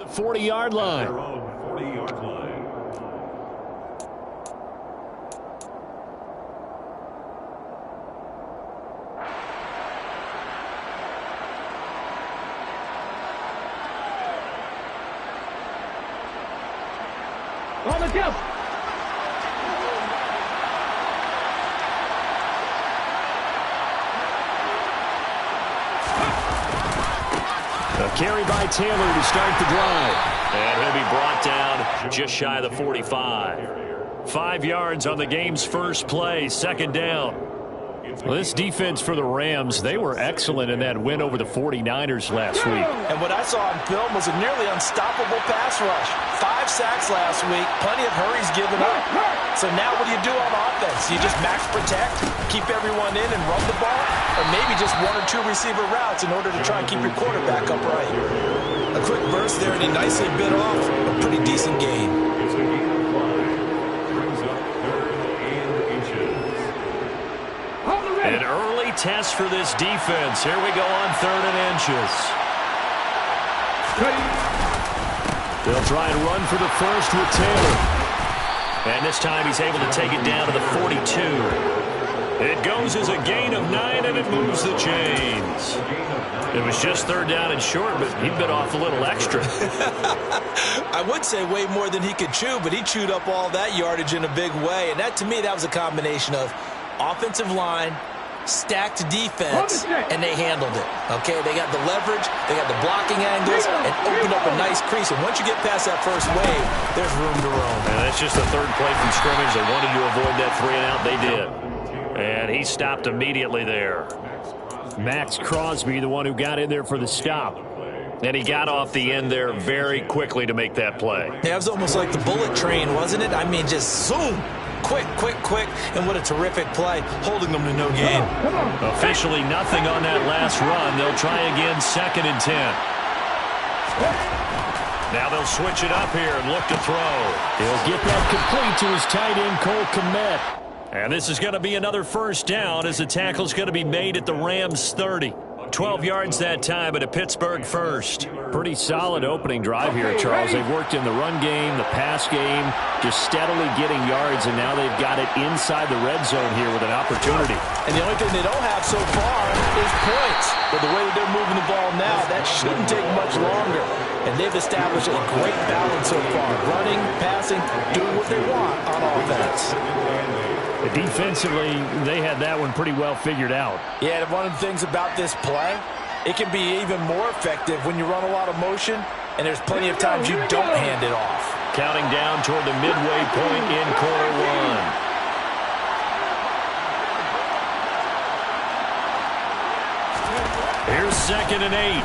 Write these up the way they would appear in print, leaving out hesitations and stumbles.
the 40-yard line. On the jump. A carry by Taylor to start the drive. And he'll be brought down just shy of the 45. 5 yards on the game's first play, second down. Well, this defense for the Rams, they were excellent in that win over the 49ers last week. And what I saw on film was a nearly unstoppable pass rush. 5 sacks last week, plenty of hurries given up. So now what do you do on offense? You just max protect, keep everyone in and run the ball? Or maybe just 1 or 2 receiver routes in order to try and keep your quarterback upright? A quick burst there and he nicely bit off a pretty decent gain. An early test for this defense. Here we go on 3rd and inches. They'll try and run for the first with Taylor. And this time he's able to take it down to the 42. It goes as a gain of 9, and it moves the chains. It was just 3rd down and short, but he bit off a little extra. I would say way more than he could chew, but he chewed up all that yardage in a big way. And that, to me, that was a combination of offensive line, stacked defense, and they handled it. Okay, they got the leverage, they got the blocking angles, and opened up a nice crease. And once you get past that first wave, there's room to roam. And that's just the 3rd play from scrimmage. They wanted to avoid that 3-and-out. They did. And he stopped immediately there. Max Crosby, the one who got in there for the stop. And he got off the end there very quickly to make that play. Yeah, it was almost like the bullet train, wasn't it? I mean, just zoom. Quick, quick, quick, and what a terrific play, holding them to no gain. Officially nothing on that last run. They'll try again, 2nd and 10. Now they'll switch it up here and look to throw. He'll get that complete to his tight end, Cole Kmet. And this is going to be another first down as the tackle's going to be made at the Rams 30. 12 yards that time, but a Pittsburgh first. Pretty solid opening drive here, Charles. They've worked in the run game, the pass game, just steadily getting yards, and now they've got it inside the red zone here with an opportunity. And the only thing they don't have so far is points. But the way that they're moving the ball now, that shouldn't take much longer. And they've established a great balance so far. Running, passing, doing what they want on offense. Defensively, they had that one pretty well figured out. Yeah, and one of the things about this play, it can be even more effective when you run a lot of motion, and there's plenty of times you don't hand it off. Counting down toward the midway point in quarter 1. Here's 2nd and 8.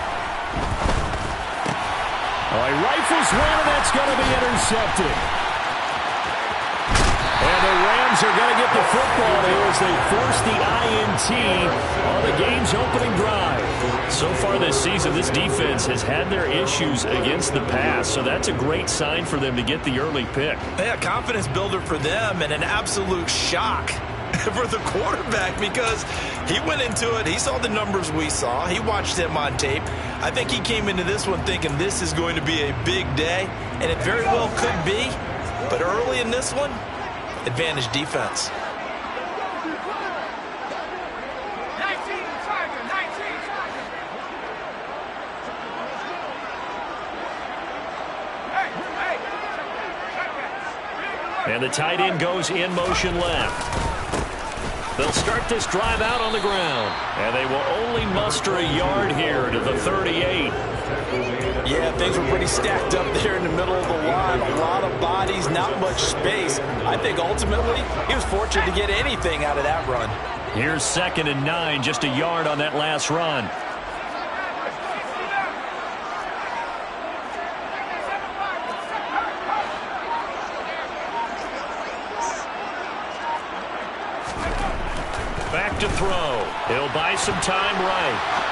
Oh, he rifles one, and that's going to be intercepted. And the Rams are going to get the football here as they force the INT on the game's opening drive. So far this season, this defense has had their issues against the pass, so that's a great sign for them to get the early pick. Yeah, confidence builder for them and an absolute shock for the quarterback because he went into it. He saw the numbers we saw. He watched him on tape. I think he came into this one thinking this is going to be a big day, and it very well could be. But early in this one, advantage defense. And the tight end goes in motion left. They'll start this drive out on the ground. And they will only muster a yard here to the 38. Yeah, things were pretty stacked up there in the middle of the line. A lot of bodies, not much space. I think ultimately he was fortunate to get anything out of that run. Here's 2nd and 9, just a yard on that last run. Back to throw. He'll buy some time right.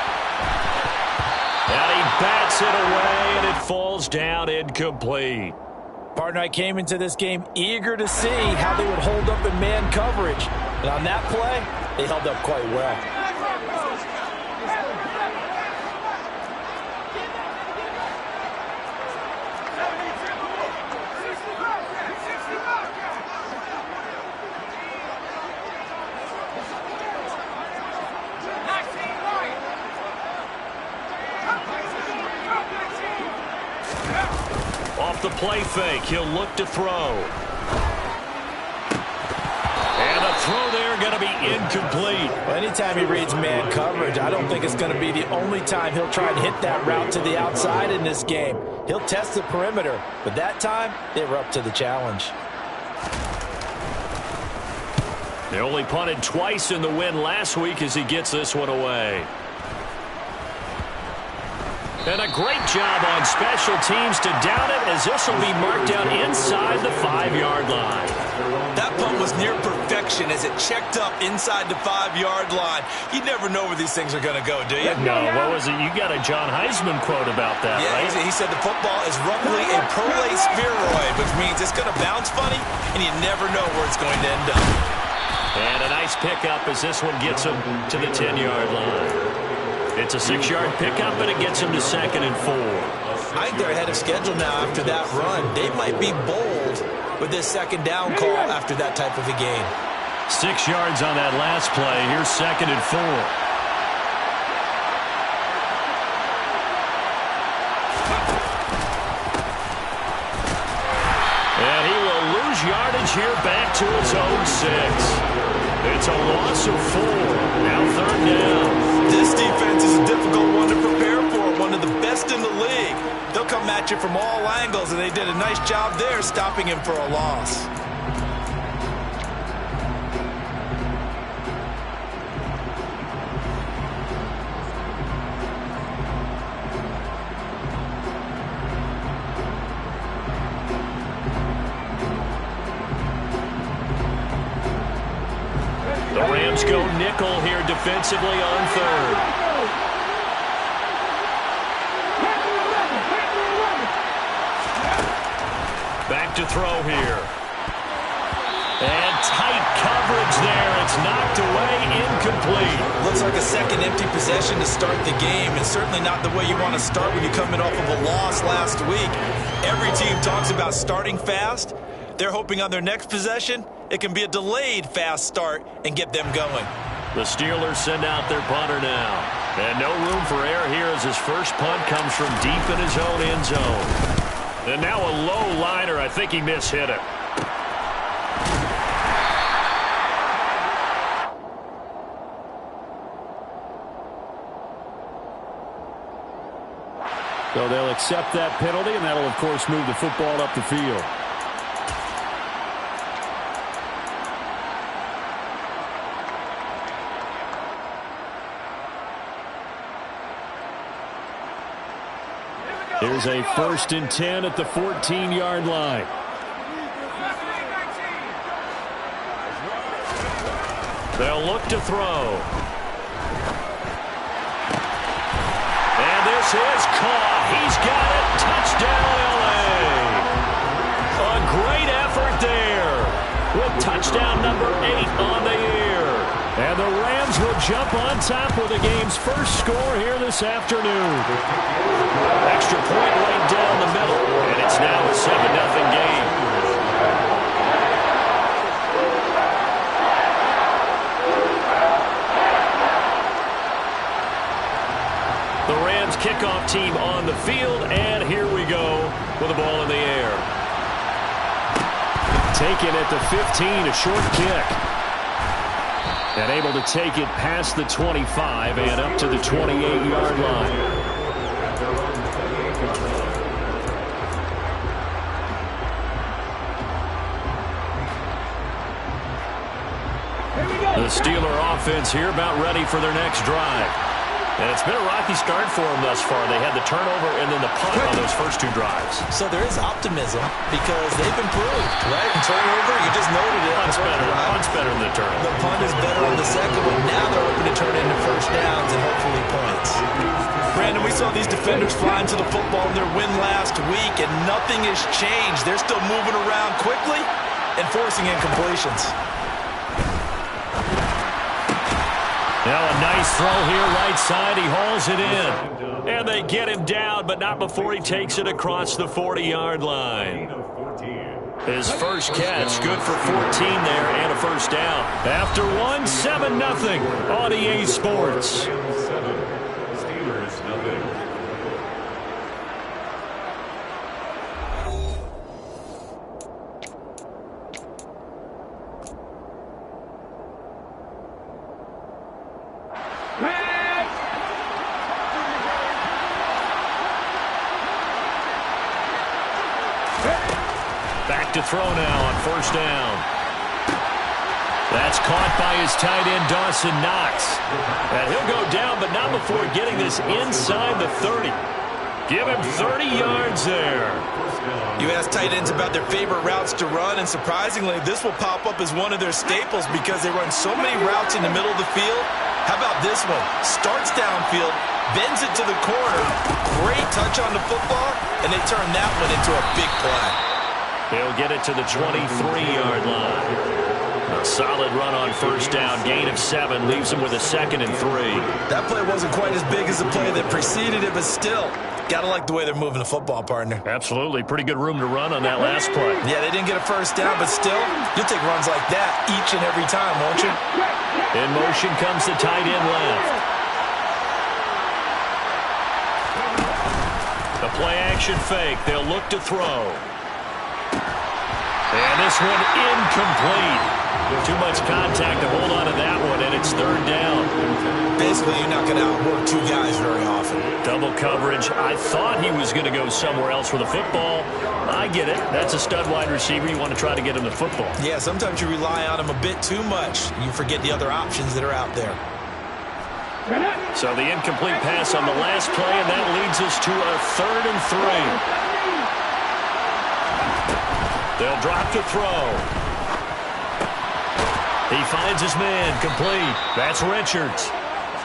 And he bats it away, and it falls down incomplete. Partner, I came into this game eager to see how they would hold up in man coverage. And on that play, they held up quite well. Off the play fake, he'll look to throw. And the throw there going to be incomplete. Well, anytime he reads man coverage, I don't think it's going to be the only time he'll try and hit that route to the outside in this game. He'll test the perimeter, but that time, they were up to the challenge. They only punted twice in the win last week as he gets this one away. And a great job on special teams to down it, as this will be marked down inside the 5-yard line. That punt was near perfection as it checked up inside the 5-yard line. You never know where these things are going to go, do you? No, what was it? You got a John Heisman quote about that, right? He said the football is roughly a prolate spheroid, which means it's going to bounce funny, and you never know where it's going to end up. And a nice pickup as this one gets him to the 10-yard line. It's a 6-yard pickup, and it gets him to 2nd and 4. I think they're ahead of schedule now after that run. They might be bold with this 2nd down call after that type of a game. 6 yards on that last play. Here's 2nd and 4. And he will lose yardage here back to his own 6. It's a loss of 4. Now 3rd down. This defense is a difficult one to prepare for, one of the best in the league. They'll come at you from all angles, and they did a nice job there stopping him for a loss. The Rams go nickel here defensively on 3rd. Back to throw here. And tight coverage there. It's knocked away, incomplete. Looks like a second empty possession to start the game, and certainly not the way you want to start when you're coming off of a loss last week. Every team talks about starting fast. They're hoping on their next possession, it can be a delayed fast start and get them going. The Steelers send out their punter now. And no room for error here as his first punt comes from deep in his own end zone. And now a low liner. I think he mishit it. So they'll accept that penalty, and that'll, of course, move the football up the field. Here's a 1st and 10 at the 14-yard line. They'll look to throw. And this is caught. He's got it. Touchdown, L.A. A great effort there with touchdown number 8 on the year. And the Rams will jump on top with the game's first score here this afternoon. Extra point right down the middle, and it's now a 7-0 game. The Rams kickoff team on the field, and here we go with the ball in the air. Taken at the 15, a short kick. And able to take it past the 25 and up to the 28-yard line. The Steeler offense here about ready for their next drive. And it's been a rocky start for them thus far. They had the turnover and then the punt on those first 2 drives. So there is optimism because they've improved, right? Turnover, you just noted it. Punt's better. Punt's better than the turnover. The punt is better on the second one. Now they're hoping to turn into first downs and hopefully points. Brandon, we saw these defenders flying to the football in their win last week, and nothing has changed. They're still moving around quickly and forcing incompletions. Now a nice throw here right side. He hauls it in. And they get him down, but not before he takes it across the 40-yard line. His first catch, good for 14 there and a first down. After one, 7-0 on EA Sports. Back to throw now on first down. That's caught by his tight end, Dawson Knox. And he'll go down, but not before getting this inside the 30. Give him 30 yards there. You ask tight ends about their favorite routes to run, and surprisingly, this will pop up as one of their staples because they run so many routes in the middle of the field. How about this one? Starts downfield, bends it to the corner, great touch on the football, and they turn that one into a big play. He'll get it to the 23-yard line. A solid run on first down, gain of 7, leaves him with a 2nd and 3. That play wasn't quite as big as the play that preceded it, but still, gotta like the way they're moving the football, partner. Absolutely. Pretty good room to run on that last play. Yeah, they didn't get a first down, but still, you'll take runs like that each and every time, won't you? In motion comes the tight end left. The play action fake. They'll look to throw. And this one incomplete. Too much contact to hold on to that one, and it's 3rd down. Basically, you're not going to outwork 2 guys very often. Double coverage. I thought he was going to go somewhere else with the football. I get it. That's a stud wide receiver. You want to try to get him the football. Yeah, sometimes you rely on him a bit too much. You forget the other options that are out there. So the incomplete pass on the last play, and that leads us to a 3rd and 3. They'll drop to throw. He finds his man, complete. That's Richards.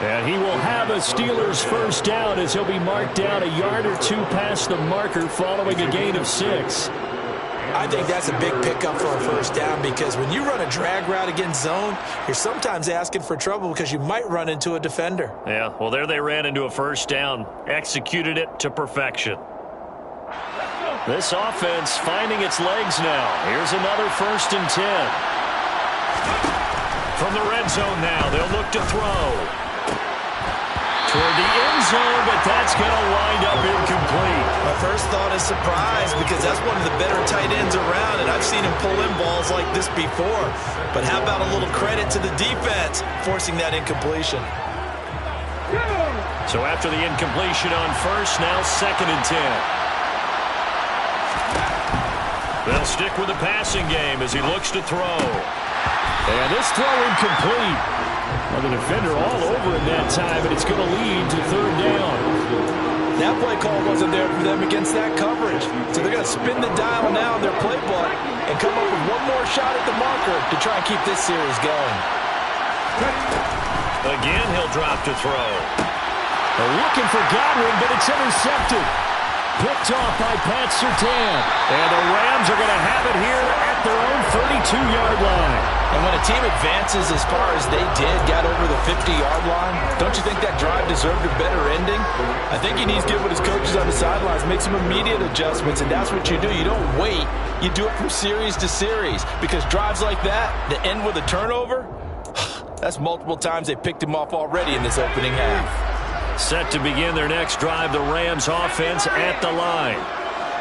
And he will have a Steelers first down as he'll be marked down a yard or 2 past the marker following a gain of 6. I think that's a big pickup for a first down because when you run a drag route against zone, you're sometimes asking for trouble because you might run into a defender. Yeah, well, there they ran into a first down. Executed it to perfection. This offense finding its legs now. Here's another 1st and 10. From the red zone now, they'll look to throw. Toward the end zone, but that's going to wind up incomplete. My first thought is surprise because that's one of the better tight ends around, and I've seen him pull in balls like this before. But how about a little credit to the defense forcing that incompletion? So after the incompletion on first, now 2nd and 10. They'll stick with the passing game as he looks to throw. And this throw incomplete. Well, the defender all over him that time, but it's going to lead to 3rd down. That play call wasn't there for them against that coverage. So they're going to spin the dial now in their playbook and come up with one more shot at the marker to try and keep this series going. Again, he'll drop to throw. They're looking for Godwin, but it's intercepted. Picked off by Pat Surtain. And the Rams are going to have it here at their own 32-yard line. And when a team advances as far as they did, got over the 50-yard line, don't you think that drive deserved a better ending? I think he needs to get with his coaches on the sidelines, make some immediate adjustments, and that's what you do. You don't wait. You do it from series to series because drives like that end with a turnover, that's multiple times they picked him off already in this opening half. Set to begin their next drive, the Rams offense at the line.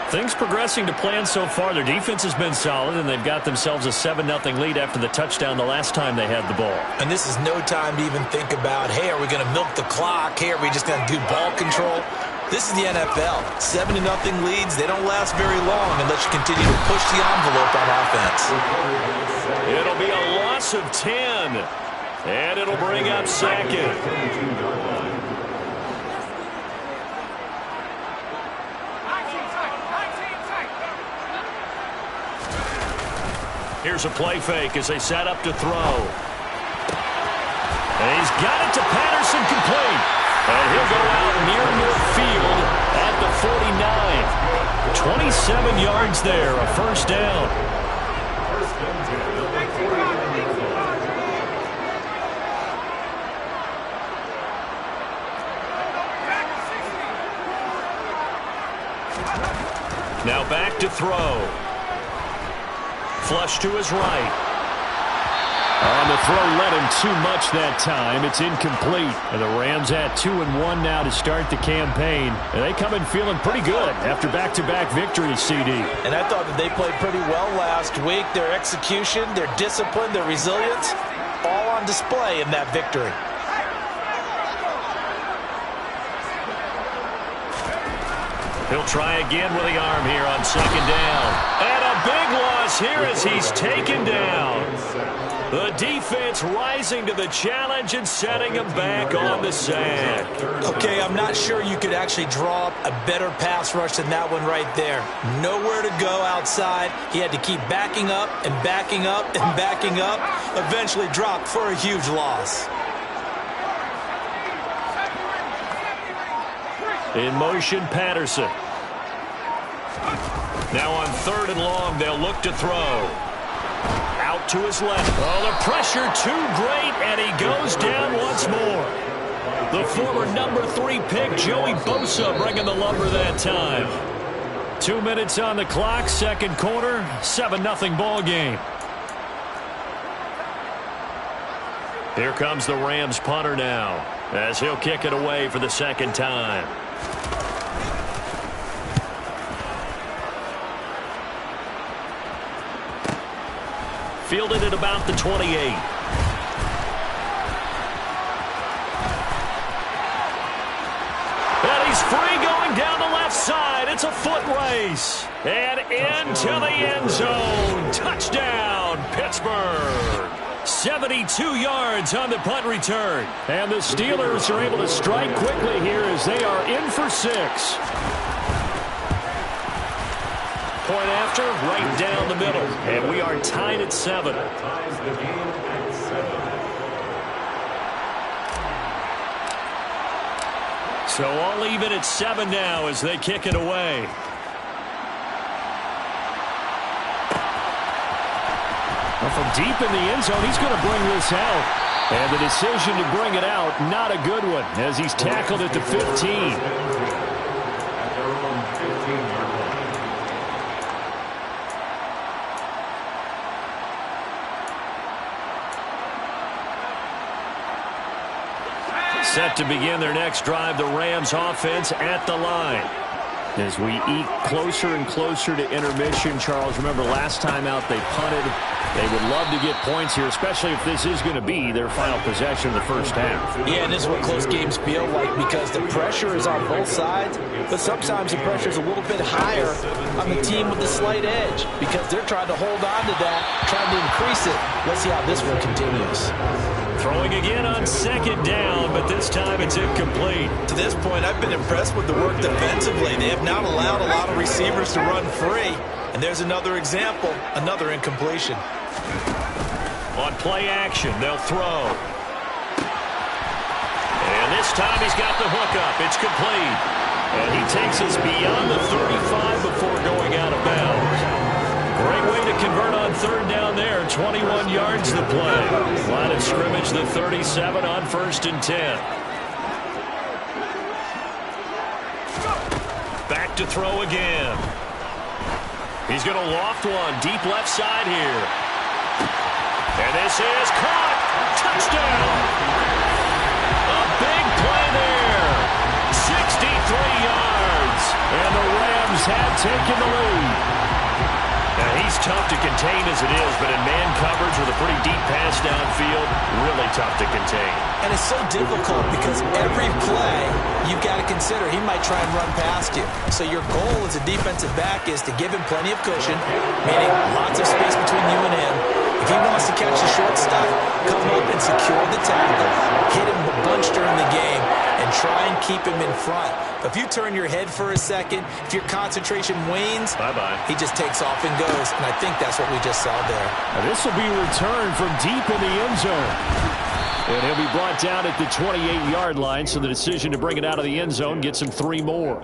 Things progressing to plan so far. Their defense has been solid, and they've got themselves a 7-0 lead after the touchdown the last time they had the ball. And this is no time to even think about, hey, are we going to milk the clock? Hey, are we just going to do ball control? This is the NFL. 7-0 leads, they don't last very long unless you continue to push the envelope on offense. It'll be a loss of 10, and it'll bring up 2nd. Here's a play fake as they set up to throw. And he's got it to Patterson, complete. And he'll go out near midfield at the 49. 27 yards there, a first down. Now back to throw. Flush to his right. On the throw, led him too much that time. It's incomplete. And the Rams at 2-1 now to start the campaign. And they come in feeling pretty good after back-to-back victories, CD. And I thought that they played pretty well last week. Their execution, their discipline, their resilience, all on display in that victory. He'll try again with the arm here on 2nd down. And a a big loss here as he's taken down. The defense rising to the challenge and setting him back on the sack. Okay, I'm not sure you could actually draw up a better pass rush than that one right there. Nowhere to go outside. He had to keep backing up and backing up and backing up. Eventually dropped for a huge loss. In motion, Patterson. Now on 3rd and long, they'll look to throw. Out to his left. Oh, the pressure too great, and he goes down once more. The former number 3 pick, Joey Bosa, bringing the lumber that time. 2 minutes on the clock, second quarter, 7-0 ball game. Here comes the Rams punter now, as he'll kick it away for the second time. Fielded at about the 28. And he's free going down the left side. It's a foot race. And into the end zone. Touchdown, Pittsburgh. 72 yards on the punt return. And the Steelers are able to strike quickly here as they are in for 6. Point after, right down the middle. And we are tied at 7. So all even at 7 now as they kick it away. Well, from deep in the end zone, he's going to bring this out. And the decision to bring it out, not a good one, as he's tackled at the 15. Set to begin their next drive, the Rams offense at the line. As we eke closer and closer to intermission, Charles, remember last time out they punted. They would love to get points here, especially if this is going to be their final possession of the first half. Yeah, and this is what close games feel like because the pressure is on both sides, but sometimes the pressure is a little bit higher on the team with the slight edge because they're trying to hold on to that, trying to increase it. Let's see how this one continues. Throwing again on second down, but this time it's incomplete. To this point, I've been impressed with the work defensively. They have not allowed a lot of receivers to run free. And there's another example, another incompletion. On play action, they'll throw. And this time he's got the hook up. It's complete. And he takes us beyond the 35 before going out of bounds. Great way to convert on third down there. 21 yards to play. Line of scrimmage, the 37 on 1st and 10. Back to throw again. He's going to loft one deep left side here. And this is caught. Touchdown. A big play there. 63 yards. And the Rams have taken the lead. Now, he's tough to contain as it is, but in man coverage with a pretty deep pass downfield, really tough to contain. And it's so difficult because every play you've got to consider he might try and run past you. So your goal as a defensive back is to give him plenty of cushion, meaning lots of space between you and him. If he wants to catch the short stuff, come up and secure the tackle, hit him a bunch during the game, and try and keep him in front. But if you turn your head for a second, if your concentration wanes, bye-bye. He just takes off and goes, and I think that's what we just saw there. Now this will be returned from deep in the end zone. And he'll be brought down at the 28-yard line, so the decision to bring it out of the end zone gets him 3 more.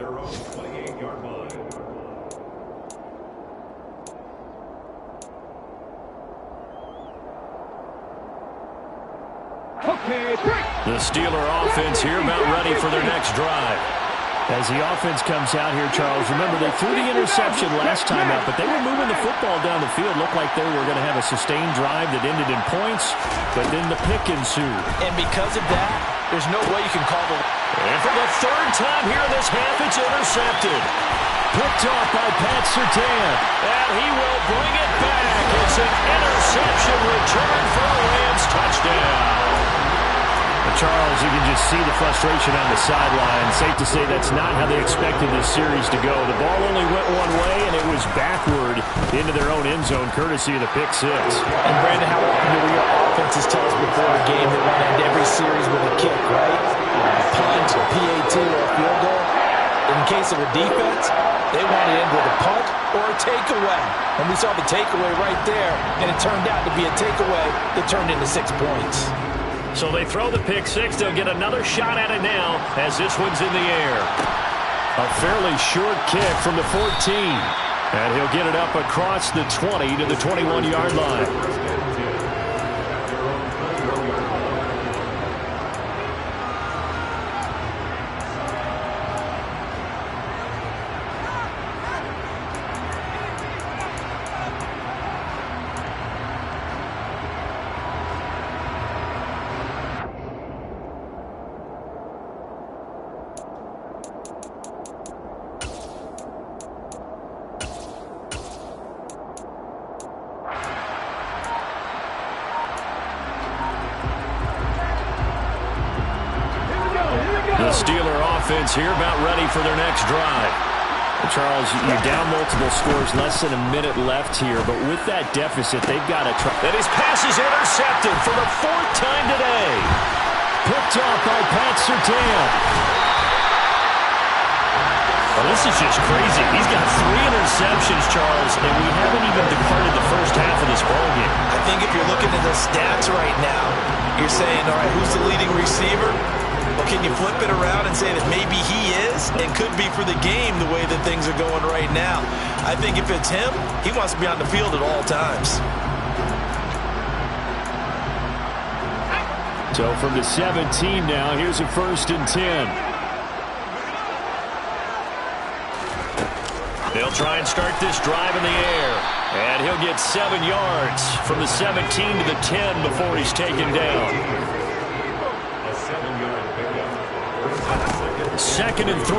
The Steeler offense here about ready for their next drive. As the offense comes out here, Charles, remember they threw the interception last time out, but they were moving the football down the field. Looked like they were going to have a sustained drive that ended in points, but then the pick ensued. And because of that, there's no way you can call the... And for the 3rd time here this half, it's intercepted. Picked off by Pat Surtain. And he will bring it back. It's an interception return for a Rams touchdown. Charles, you can just see the frustration on the sideline. Safe to say that's not how they expected this series to go. The ball only went one way, and it was backward into their own end zone, courtesy of the pick six. And, Brandon, how often do your offenses tell us before the game they want to end every series with a kick, right? A punt, a PAT, or a field goal. In case of a defense, they want to end with a punt or a takeaway. And we saw the takeaway right there, and it turned out to be a takeaway that turned into 6 points. So they throw the pick six. They'll get another shot at it now as this one's in the air. A fairly short kick from the 14. And he'll get it up across the 20 to the 21-yard line. The Steeler offense here about ready for their next drive. Charles, you're down multiple scores, less than a minute left here, but with that deficit, they've got to try. And his pass is intercepted for the 4th time today. Picked off by Pat Surtain. Well, this is just crazy. He's got 3 interceptions, Charles, and we haven't even departed the first half of this ballgame. I think if you're looking at the stats right now, you're saying, all right, who's the leading receiver? Well, can you flip it around and say that maybe he is and could be for the game the way that things are going right now? I think if it's him, he wants to be on the field at all times. So from the 17 now, here's a 1st and 10. They'll try and start this drive in the air. And he'll get 7 yards from the 17 to the 10 before he's taken down. 2nd and 3.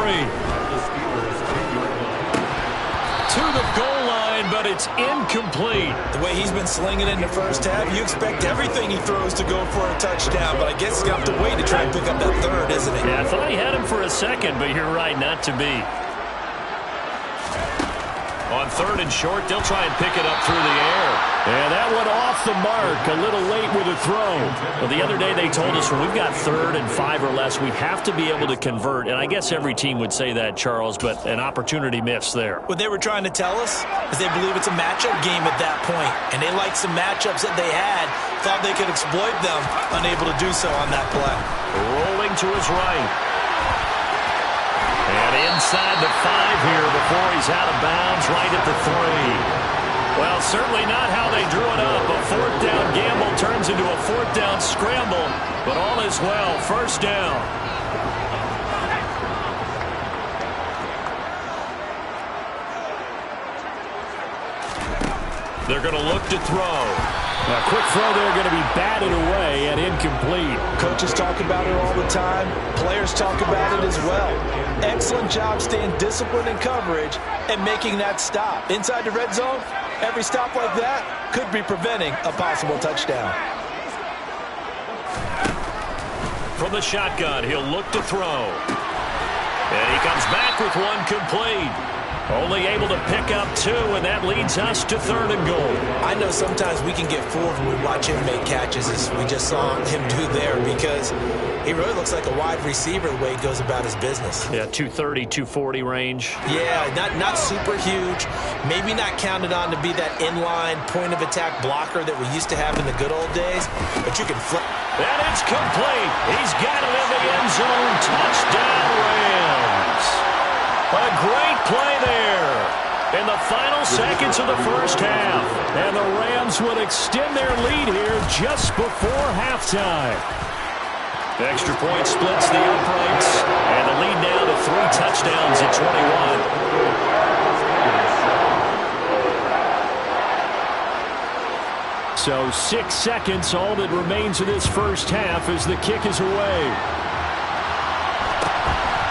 To the goal line, but it's incomplete. The way he's been slinging in the first half, you expect everything he throws to go for a touchdown, but I guess he's going to have to wait to try and pick up that 3rd, isn't he? Yeah, I thought he had him for a second, but you're right, not to be. On 3rd and short, they'll try and pick it up through the air. And that one off the mark, a little late with a throw. Well, the other day they told us when we've got 3rd and 5 or less, we have to be able to convert. And I guess every team would say that, Charles, but an opportunity missed there. What they were trying to tell us is they believe it's a matchup game at that point. And they liked some matchups that they had, thought they could exploit them, unable to do so on that play. Rolling to his right. And inside the 5 here before he's out of bounds, right at the 3. Well, certainly not how they drew it up. A 4th down gamble turns into a 4th down scramble, but all is well. 1st down. They're going to look to throw. A quick throw there going to be batted away and incomplete. Coaches talk about it all the time. Players talk about it as well. Excellent job staying disciplined in coverage and making that stop. Inside the red zone, every stop like that could be preventing a possible touchdown. From the shotgun, he'll look to throw. And he comes back with one complete. Only able to pick up 2, and that leads us to 3rd and goal. I know sometimes we can get fooled when we watch him make catches, as we just saw him do there, because he really looks like a wide receiver the way he goes about his business. Yeah, 230, 240 range. Yeah, not super huge. Maybe not counted on to be that inline point-of-attack blocker that we used to have in the good old days, but you can flip. And it's complete. He's got it in the end zone. Touchdown, Rams. A great play there in the final seconds of the first half. And the Rams would extend their lead here just before halftime. Extra point splits the uprights. And the lead now to 3 touchdowns at 21. So 6 seconds, all that remains of this first half as the kick is away.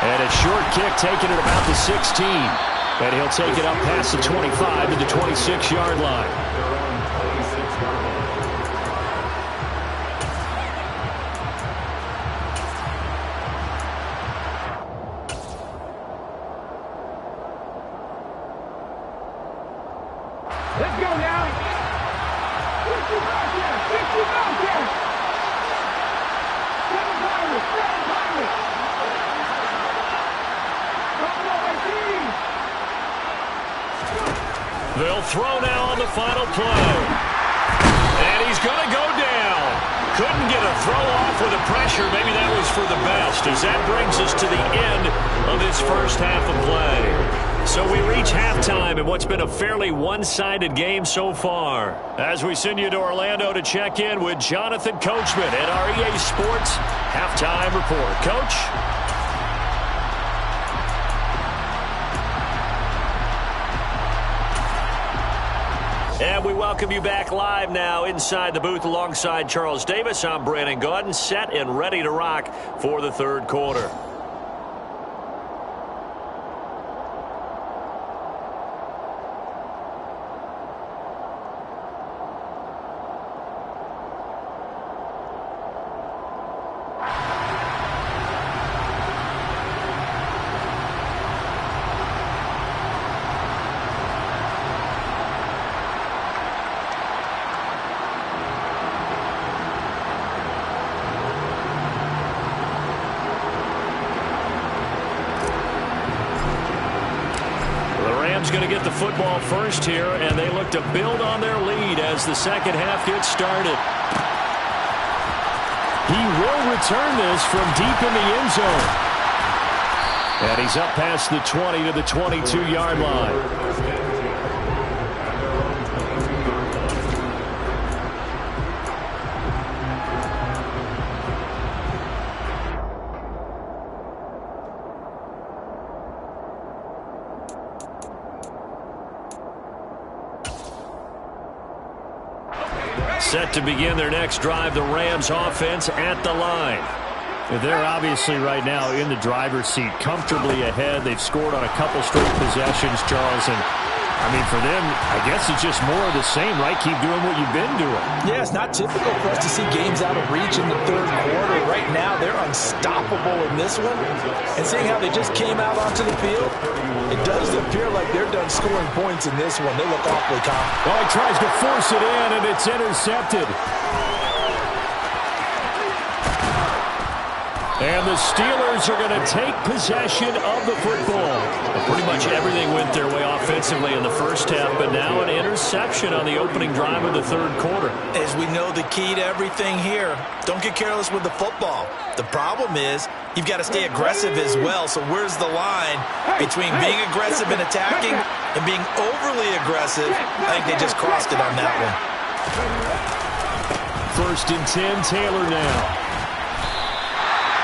And a short kick taken at about the 16. And he'll take it up past the 25 to the 26-yard line. Let's go now. Get you back there. Get you back there. Seven Pirates. Seven Pirates. Come on, my team. They'll throw now on the final play. And he's going to go down. Couldn't get a throw off with the pressure. Maybe that was for the best, as that brings us to the end of this first half of play. So we reach halftime in what's been a fairly one-sided game so far. As we send you to Orlando to check in with Jonathan Coachman at our EA Sports Halftime Report. Coach? And we welcome you back live now inside the booth alongside Charles Davis. I'm Brandon Gaudin, set and ready to rock for the third quarter. Going to get the football first here, and they look to build on their lead as the second half gets started. He will return this from deep in the end zone. And he's up past the 20 to the 22-yard line. Set to begin their next drive, the Rams offense at the line. They're obviously right now in the driver's seat, comfortably ahead. They've scored on a couple straight possessions, Charles. And, I mean, for them, I guess it's just more of the same, right? Keep doing what you've been doing. Yeah, it's not typical for us to see games out of reach in the third quarter. Right now, they're unstoppable in this one. And seeing how they just came out onto the field, it does appear like they're done scoring points in this one. They look awfully confident. Oh, he tries to force it in, and it's intercepted. And the Steelers are going to take possession of the football. Pretty much everything went their way offensively in the first half, but now an interception on the opening drive of the third quarter. As we know, the key to everything here, don't get careless with the football. The problem is you've got to stay aggressive as well. So where's the line between being aggressive and attacking and being overly aggressive? I think they just crossed it on that one. 1st and 10, Taylor now.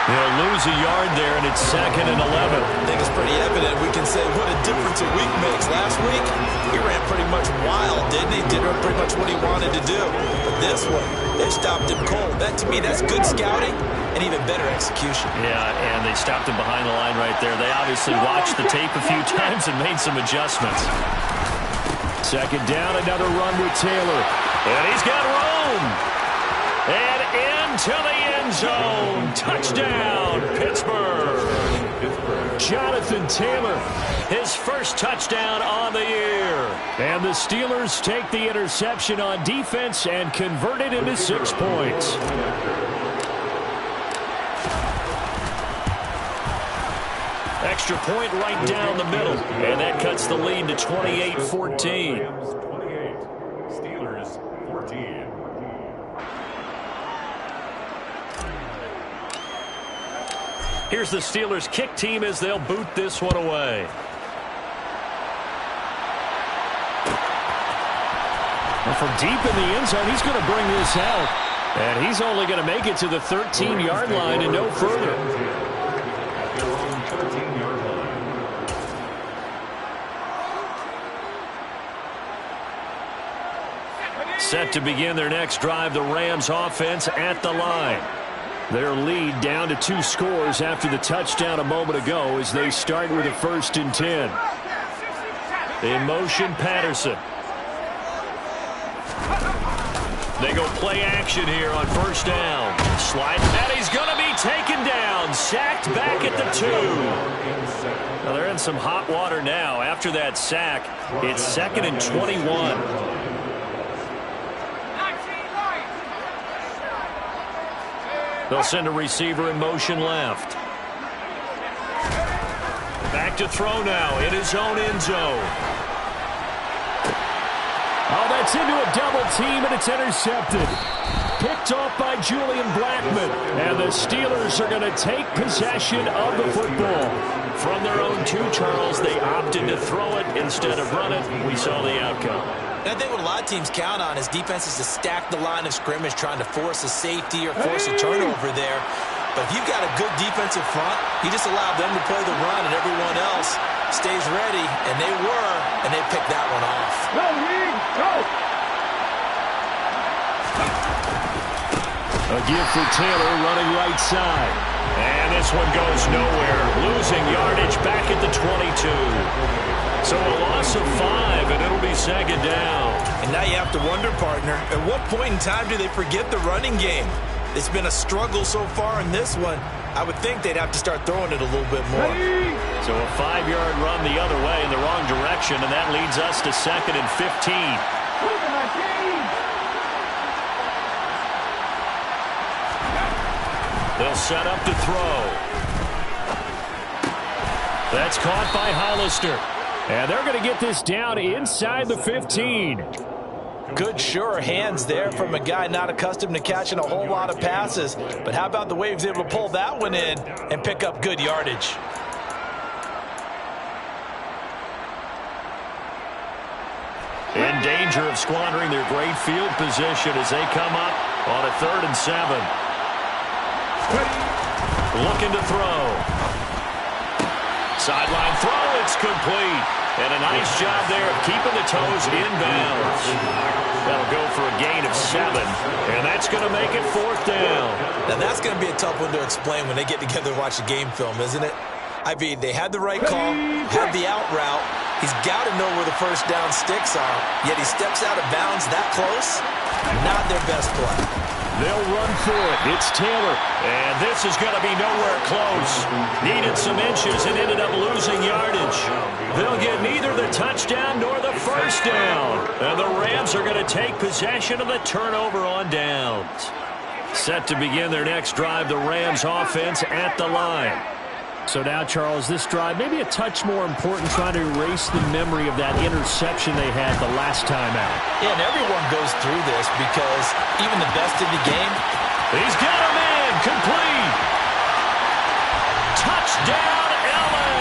He'll lose a yard there, and it's 2nd and 11. I think it's pretty evident. We can say what a difference a week makes. Last week, he ran pretty much wild, didn't he? Did pretty much what he wanted to do. But this one, they stopped him cold. That, to me, that's good scouting and even better execution. Yeah, and they stopped him behind the line right there. They obviously watched the tape a few times and made some adjustments. 2nd down, another run with Taylor. And he's got room. And into the end zone. Touchdown, Pittsburgh. Jonathan Taylor, his first touchdown on the year. And the Steelers take the interception on defense and convert it into 6 points. Extra point right down the middle. And that cuts the lead to 28-14. Here's the Steelers kick team as they'll boot this one away. And from deep in the end zone, he's going to bring this out. And he's only going to make it to the 13-yard line and no further. Set to begin their next drive, the Rams offense at the line. Their lead down to 2 scores after the touchdown a moment ago as they start with a 1st and 10. In motion, Patterson. They go play action here on first down. Slide, and he's going to be taken down. Sacked back at the 2. Well, they're in some hot water now. After that sack, it's 2nd and 21. They'll send a receiver in motion left. Back to throw now in his own end zone. Oh, that's into a double team, and it's intercepted. Picked off by Julian Blackmon. And the Steelers are going to take possession of the football. From their own 2, Charles, they opted to throw it instead of run it. We saw the outcome. And I think what a lot of teams count on is defenses to stack the line of scrimmage, trying to force a safety or force a turnover there. But if you've got a good defensive front, you just allow them to play the run and everyone else stays ready, and they were, and they picked that one off. Go, Reed, go! A give for Taylor running right side. And this one goes nowhere. Losing yardage back at the 22. So a loss of 5, and it'll be 2nd down. And now you have to wonder, partner, at what point in time do they forget the running game? It's been a struggle so far in this one. I would think they'd have to start throwing it a little bit more. So a 5-yard run the other way in the wrong direction, and that leads us to 2nd and 15. They'll set up to throw. That's caught by Hollister. And they're going to get this down inside the 15. Good, sure hands there from a guy not accustomed to catching a whole lot of passes. But how about the way he was able to pull that one in and pick up good yardage? In danger of squandering their great field position as they come up on a 3rd and 7. Looking to throw. Sideline throw, it's complete. And a nice job there of keeping the toes inbounds. That'll go for a gain of 7. And that's going to make it 4th down. Now that's going to be a tough one to explain when they get together and watch the game film, isn't it? I mean, they had the right call, had the out route. He's got to know where the first down sticks are. Yet he steps out of bounds that close. Not their best play. They'll run for it. It's Taylor. And this is going to be nowhere close. Needed some inches and ended up losing yardage. They'll get neither the touchdown nor the first down. And the Rams are going to take possession of the turnover on downs. Set to begin their next drive, the Rams offense at the line. So now, Charles, this drive maybe a touch more important, trying to erase the memory of that interception they had the last time out. Yeah, and everyone goes through this because even the best in the game. He's got a man, complete. Touchdown, LA.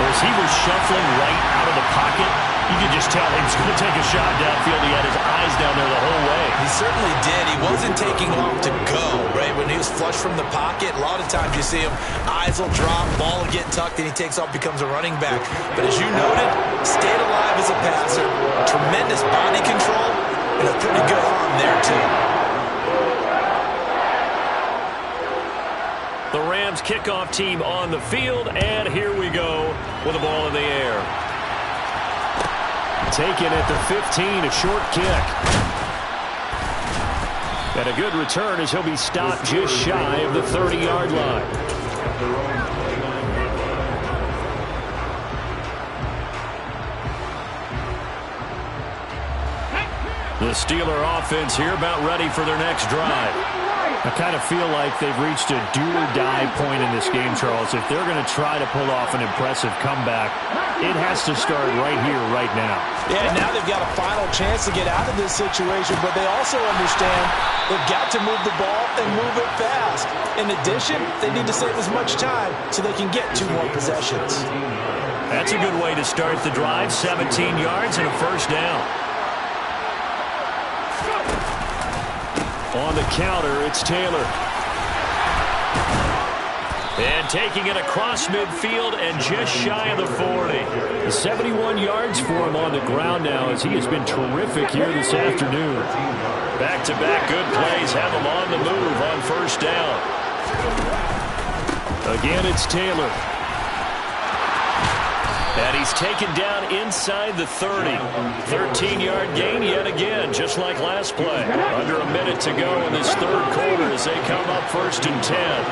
As he was shuffling right out of the pocket, you could just tell he was going to take a shot downfield. He had his eyes down there the whole way. He certainly did. He wasn't taking off to go, right? When he was flush from the pocket, a lot of times you see him, eyes will drop, ball will get tucked, and he takes off, becomes a running back. But as you noted, stayed alive as a passer, tremendous body control, and a pretty good arm there, too. The Rams kickoff team on the field, and here we go with the ball in the air. Taken at the 15, a short kick. And a good return as he'll be stopped just shy of the 30-yard line. The Steeler offense here about ready for their next drive. I kind of feel like they've reached a do-or-die point in this game, Charles. If they're going to try to pull off an impressive comeback, it has to start right here, right now. Yeah, now they've got a final chance to get out of this situation, but they also understand they've got to move the ball and move it fast. In addition, they need to save as much time so they can get 2 more possessions. That's a good way to start the drive. 17 yards and a first down. On the counter, it's Taylor. And taking it across midfield and just shy of the 40. 71 yards for him on the ground now as he has been terrific here this afternoon. Back-to-back good plays have him on the move on first down. Again, it's Taylor. And he's taken down inside the 30. 13-yard gain yet again, just like last play. Under a minute to go in this third quarter as they come up 1st and 10.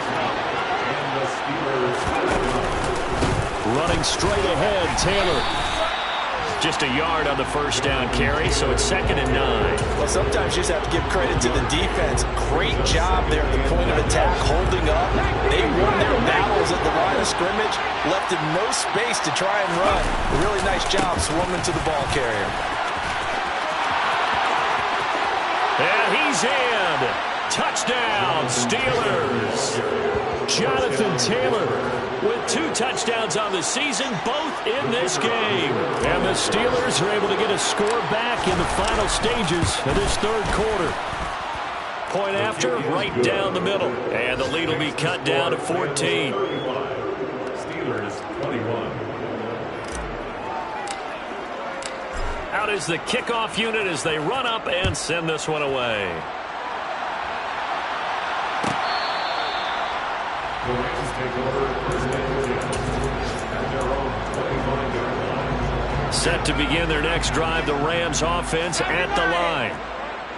Running straight ahead, Taylor. Just a yard on the first down carry, so it's 2nd and 9. Well, sometimes you just have to give credit to the defense. Great job there at the point of attack, holding up. They won their battles at the line of scrimmage, left him no space to try and run. A really nice job swarming to the ball carrier. And he's in. Touchdown, Steelers. Jonathan Taylor with 2 touchdowns on the season, both in this game. And the Steelers are able to get a score back in the final stages of this third quarter. Point after, right down the middle. And the lead will be cut down to 14. Steelers 21. Out is the kickoff unit as they run up and send this one away. The Rams take over 1st and 10 at their own 21-yard line. Set to begin their next drive, the Rams offense at the line.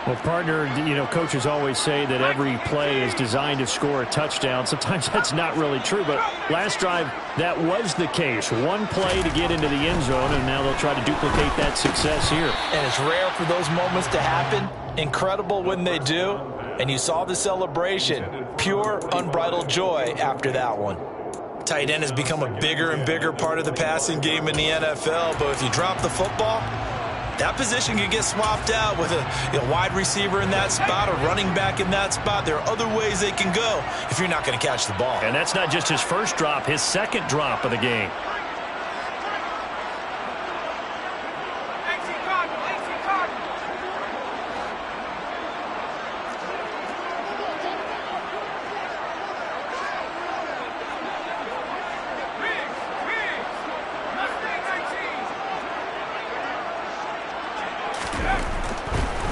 Well, partner, you know, coaches always say that every play is designed to score a touchdown. Sometimes that's not really true, but last drive, that was the case. One play to get into the end zone, and now they'll try to duplicate that success here. And it's rare for those moments to happen. Incredible when they do. And you saw the celebration. Pure, unbridled joy after that one. Tight end has become a bigger and bigger part of the passing game in the NFL, but if you drop the football, that position can get swapped out with a wide receiver in that spot, a running back in that spot. There are other ways they can go if you're not going to catch the ball. And that's not just his first drop, his second drop of the game.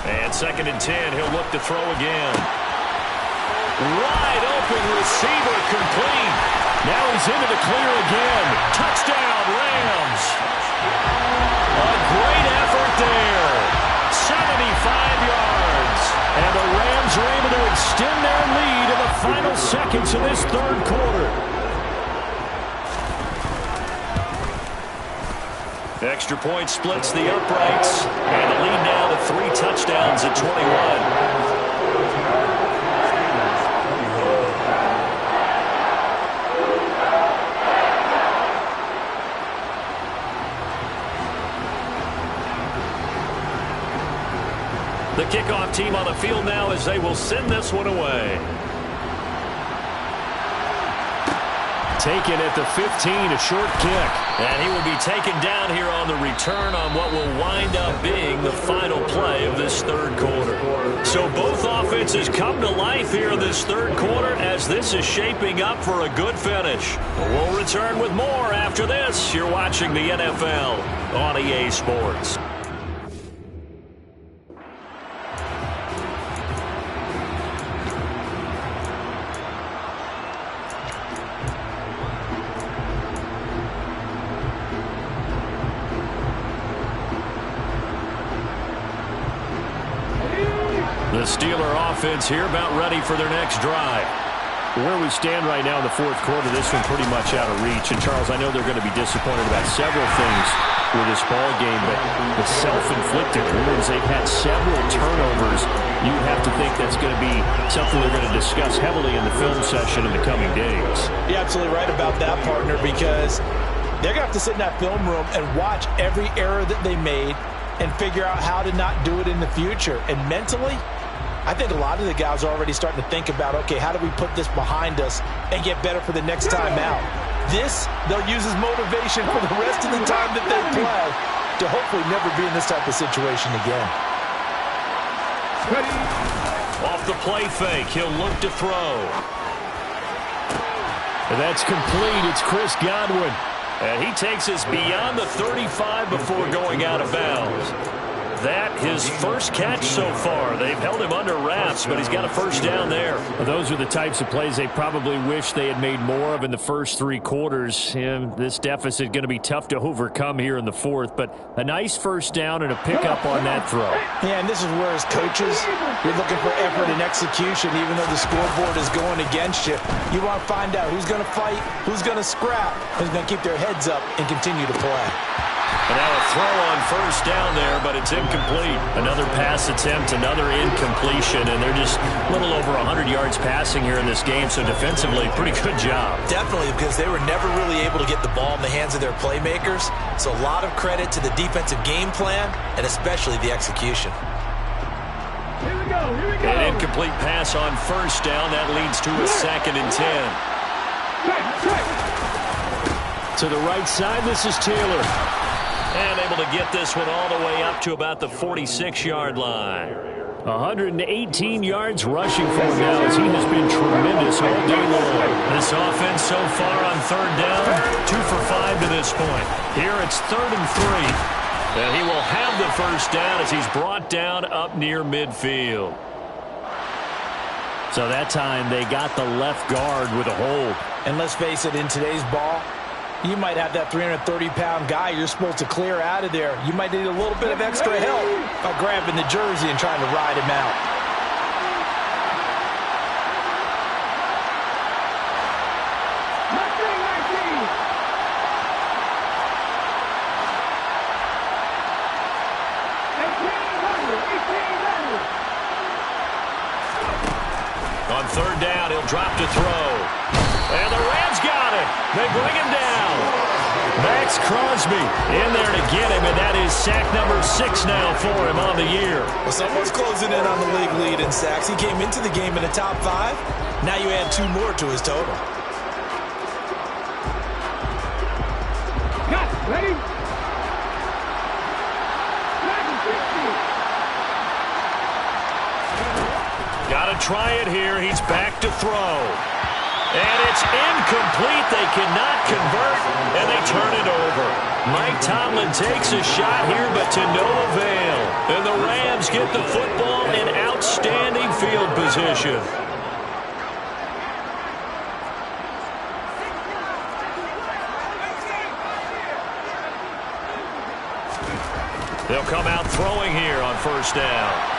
And 2nd and 10, he'll look to throw again. Wide open receiver, complete. Now he's into the clear again. Touchdown, Rams. A great effort there. 75 yards. And the Rams are able to extend their lead in the final seconds of this third quarter. Extra point splits the uprights. And the lead now to 3 touchdowns at 21. The kickoff team on the field now as they will send this one away. Taken at the 15, a short kick. And he will be taken down here on the return on what will wind up being the final play of this third quarter. So both offenses come to life here in this third quarter as this is shaping up for a good finish. We'll return with more after this. You're watching the NFL on EA Sports. The Steeler offense here about ready for their next drive. Where we stand right now in the fourth quarter, this one pretty much out of reach. And, Charles, I know they're going to be disappointed about several things with this ball game, but the self-inflicted wounds, they've had several turnovers. You have to think that's going to be something they're going to discuss heavily in the film session in the coming days. You're absolutely right about that, partner, because they're going to have to sit in that film room and watch every error that they made and figure out how to not do it in the future. And mentally, I think a lot of the guys are already starting to think about, okay, how do we put this behind us and get better for the next time out? This, they'll use as motivation for the rest of the time that they play to hopefully never be in this type of situation again. Off the play fake, he'll look to throw. And that's complete. It's Chris Godwin. And he takes us beyond the 35 before going out of bounds. that his first catch so far. They've held him under wraps, but he's got a first down there. Well, those are the types of plays they probably wish they had made more of in the first 3 quarters. And this deficit going to be tough to overcome here in the fourth, but a nice first down and a pickup on that throw. Yeah, and this is where as coaches, you're looking for effort and execution even though the scoreboard is going against you. You want to find out who's going to fight, who's going to scrap, who's going to keep their heads up and continue to play. And now a throw on first down there, but it's incomplete. Another pass attempt, another incompletion, and they're just a little over 100 yards passing here in this game, so defensively, pretty good job. Definitely, because they were never really able to get the ball in the hands of their playmakers, so a lot of credit to the defensive game plan and especially the execution. Here we go. An incomplete pass on first down. That leads to a 2nd and 10. To the right side, this is Taylor. And able to get this one all the way up to about the 46-yard line. 118 yards rushing for him now as he has been tremendous all day long. This offense so far on 3rd down, 2 for 5 to this point. Here it's 3rd and 3. And he will have the first down as he's brought down up near midfield. So that time they got the left guard with a hold. And let's face it, in today's ball, you might have that 330-pound guy you're supposed to clear out of there. You might need a little bit of extra help by grabbing the jersey and trying to ride him out. On 3rd down, he'll drop to throw. And the Rams got it. They bring him down. Max Crosby in there to get him, and that is sack number 6 now for him on the year. Well, someone's closing in on the league lead in sacks. He came into the game in the top 5. Now you add 2 more to his total. Ready? Got to try it here. He's back to throw. And it's incomplete. They cannot convert, and they turn it over. Mike Tomlin takes a shot here, but to no avail. And the Rams get the football in outstanding field position. They'll come out throwing here on 1st down.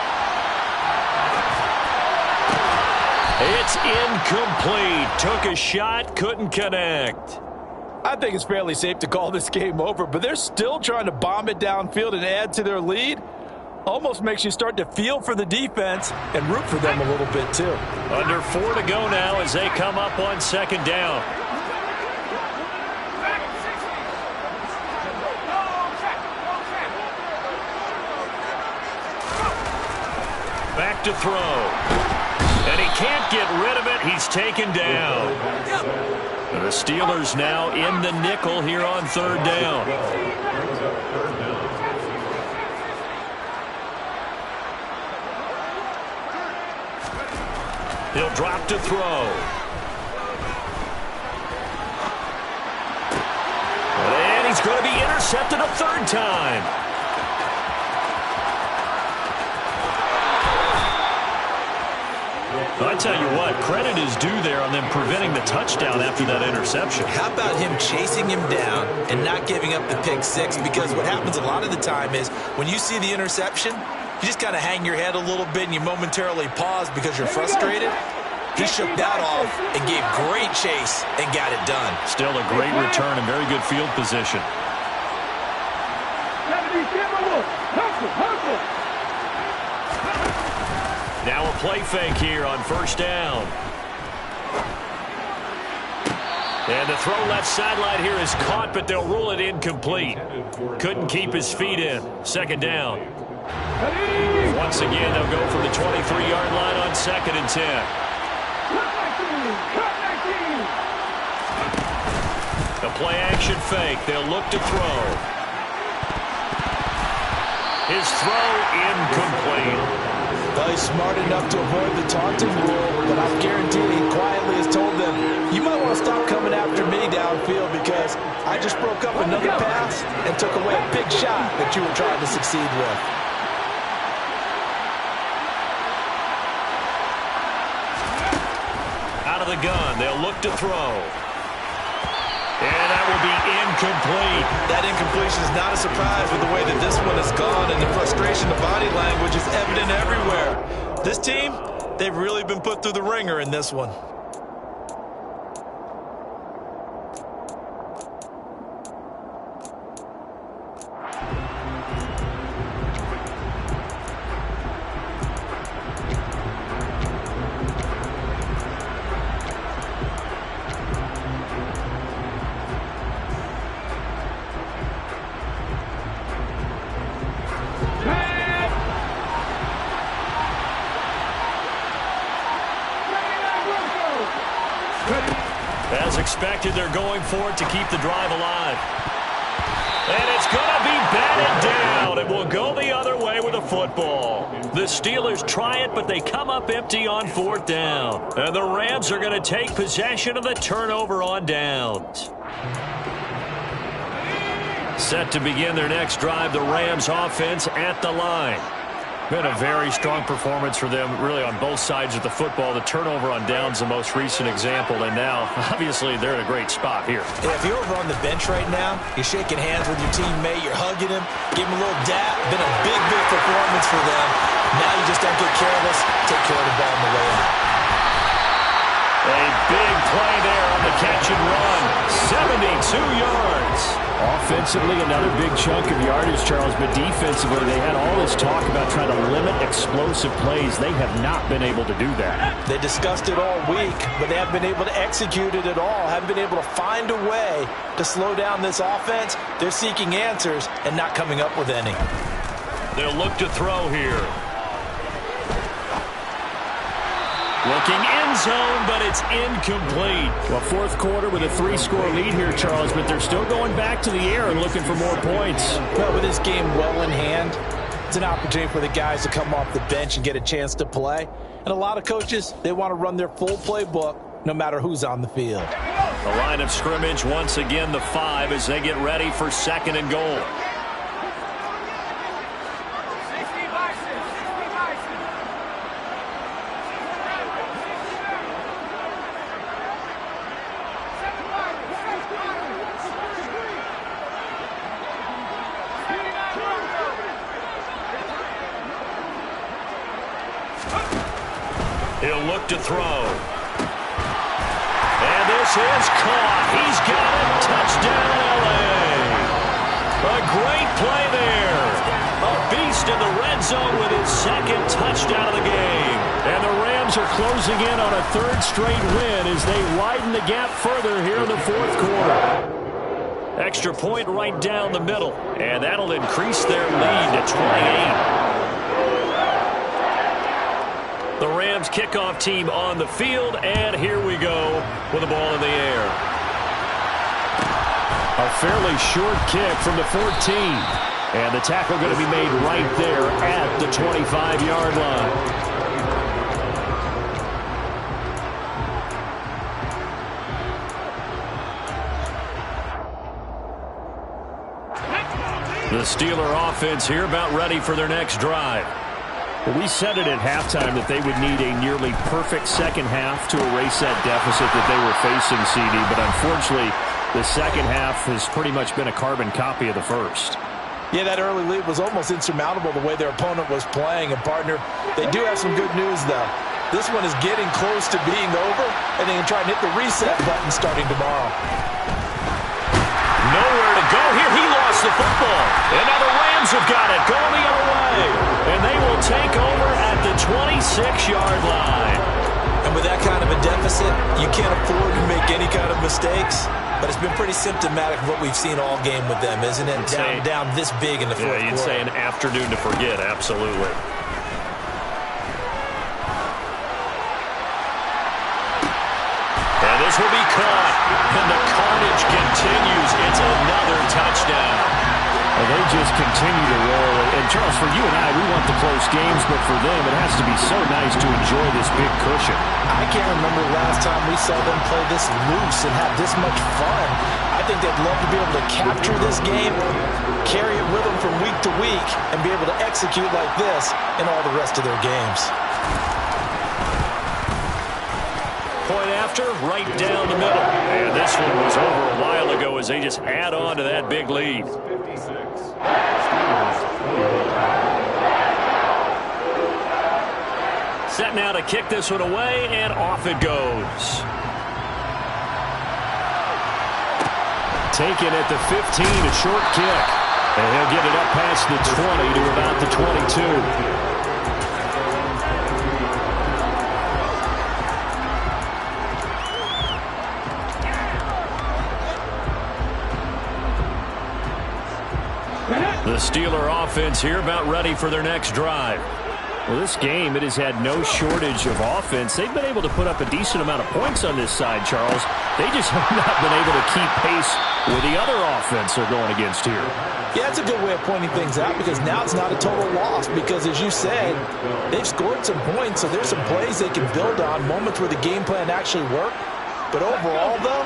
It's incomplete. Took a shot, couldn't connect. I think it's fairly safe to call this game over, but they're still trying to bomb it downfield and add to their lead. Almost makes you start to feel for the defense and root for them a little bit too. Under 4 to go now as they come up on 2nd down. Back to throw. And he can't get rid of it. He's taken down. The Steelers now in the nickel here on 3rd down. He'll drop to throw. And he's going to be intercepted a 3rd time. I tell you what, credit is due there on them preventing the touchdown after that interception. How about him chasing him down and not giving up the pick 6? Because what happens a lot of the time is when you see the interception, you just kind of hang your head a little bit and you momentarily pause because you're frustrated. He shook that off and gave great chase and got it done. Still a great return and very good field position. Now a play fake here on 1st down. And the throw left sideline here is caught, but they'll rule it incomplete. Couldn't keep his feet in. 2nd down. Once again, they'll go from the 23-yard line on 2nd and 10. A play action fake. They'll look to throw. His throw incomplete. Well, he's smart enough to avoid the taunting rule, but I guarantee he quietly has told them, you might want to stop coming after me downfield because I just broke up another pass and took away a big shot that you were trying to succeed with. of the gun. They'll look to throw. And that will be incomplete. That incompletion is not a surprise with the way that this one has gone, and the frustration, the body language is evident everywhere. This team, they've really been put through the ringer in this one. As expected, they're going for it to keep the drive alive. And it's going to be batted down. It will go the other way with a football. The Steelers try it, but they come up empty on 4th down. And the Rams are going to take possession of the turnover on downs. Set to begin their next drive, the Rams offense at the line. Been a very strong performance for them, really, on both sides of the football. The turnover on downs, the most recent example, and now, obviously, they're in a great spot here. Yeah, if you're over on the bench right now, you're shaking hands with your teammate, you're hugging him, give him a little dap. Been a big, big performance for them. Now you just don't get careless. Take care of the ball on the way out. A big play there on the catch and run. 72 yards. Offensively, another big chunk of yardage, Charles, but defensively, they had all this talk about trying to limit explosive plays. They have not been able to do that. They discussed it all week, but they haven't been able to execute it at all, haven't been able to find a way to slow down this offense. They're seeking answers and not coming up with any. They'll look to throw here. Looking end zone, but it's incomplete. Well, 4th quarter with a 3-score lead here, Charles, but they're still going back to the air and looking for more points. Well, with this game well in hand, it's an opportunity for the guys to come off the bench and get a chance to play. And a lot of coaches, they want to run their full playbook no matter who's on the field. The line of scrimmage, once again, the 5 as they get ready for 2nd and goal. He'll look to throw. And this is caught. He's got it. Touchdown, L.A. A great play there. A beast in the red zone with his 2nd touchdown of the game. And the Rams are closing in on a 3rd straight win as they widen the gap further here in the 4th quarter. Extra point right down the middle. And that'll increase their lead to 28. The Rams kickoff team on the field, and here we go with the ball in the air. A fairly short kick from the 14. And the tackle going to be made right there at the 25-yard line. The Steeler offense here about ready for their next drive. Well, we said it at halftime that they would need a nearly perfect second half to erase that deficit that they were facing, CD, but unfortunately, the second half has pretty much been a carbon copy of the first. Yeah, that early lead was almost insurmountable the way their opponent was playing. And, partner, they do have some good news, though. This one is getting close to being over, and they can try and hit the reset button starting tomorrow. Nowhere to go here. He lost the football. And now the Rams have got it going the other way. And they will take over at the 26-yard line. And with that kind of a deficit, you can't afford to make any kind of mistakes. But it's been pretty symptomatic of what we've seen all game with them, isn't it? Down this big in the fourth quarter. Yeah, you'd say an afternoon to forget, absolutely. And this will be caught. And the carnage continues. It's another touchdown. Well, they just continue to roll. And, Charles, for you and I, we want the close games, but for them, it has to be so nice to enjoy this big cushion. I can't remember the last time we saw them play this loose and have this much fun. I think they'd love to be able to capture this game, carry it with them from week to week, and be able to execute like this in all the rest of their games. point after, right down the middle. And this one was over a while ago as they just add on to that big lead. 56. Set now to kick this one away, and off it goes. Taken at the 15, a short kick. And he'll get it up past the 20 to about the 22. The Steeler offense here about ready for their next drive. Well, this game, it has had no shortage of offense. They've been able to put up a decent amount of points on this side, Charles. They just have not been able to keep pace with the other offense they're going against here. Yeah, it's a good way of pointing things out because now it's not a total loss because, as you said, they've scored some points, so there's some plays they can build on, moments where the game plan actually worked. But overall, though,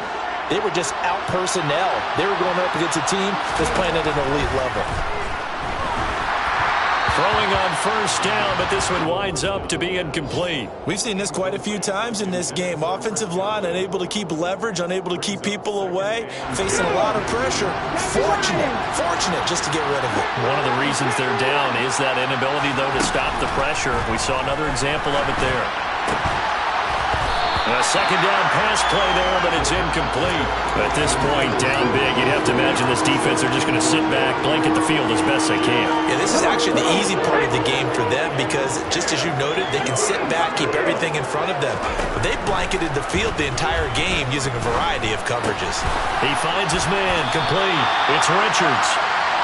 they were just out personnel. They were going up against a team that's playing at an elite level. Throwing on first down, but this one winds up to be incomplete. We've seen this quite a few times in this game. Offensive line unable to keep leverage, unable to keep people away, facing a lot of pressure. Fortunate just to get rid of it. One of the reasons they're down is that inability, though, to stop the pressure. We saw another example of it there. A second down pass play there, but it's incomplete. At this point, down big, you'd have to imagine this defense are just going to sit back, blanket the field as best they can. Yeah, this is actually the easy part of the game for them because, just as you noted, they can sit back, keep everything in front of them. But they blanketed the field the entire game using a variety of coverages. He finds his man, complete. It's Richards.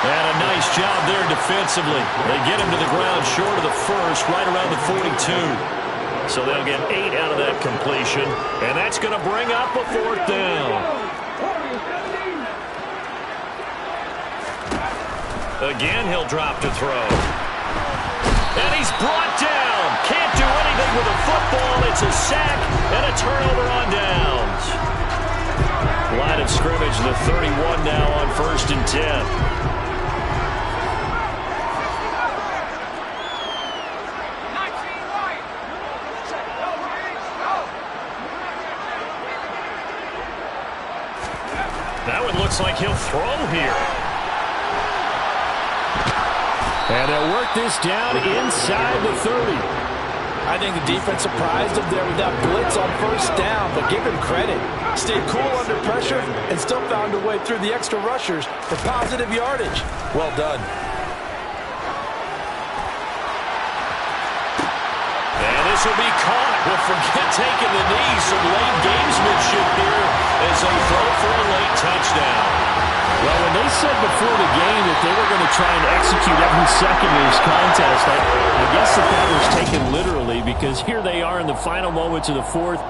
And a nice job there defensively. They get him to the ground short of the first, right around the 42. So they'll get 8 out of that completion, and that's going to bring up a 4th down. Again, he'll drop to throw. And he's brought down. Can't do anything with a football. It's a sack and a turnover on downs. Line of scrimmage, the 31 now on 1st and 10. That one looks like he'll throw here. And they'll work this down inside the 30. I think the defense surprised him there with that blitz on first down, but give him credit. Stayed cool under pressure and still found a way through the extra rushers for positive yardage. Well done. And this will be caught. We'll forget taking the knee. Some late gamesmanship here as they throw for a late touchdown. Well, when they said before the game that they were going to try and execute every second of this contest, I guess that was taken literally because here they are in the final moments of the 4th.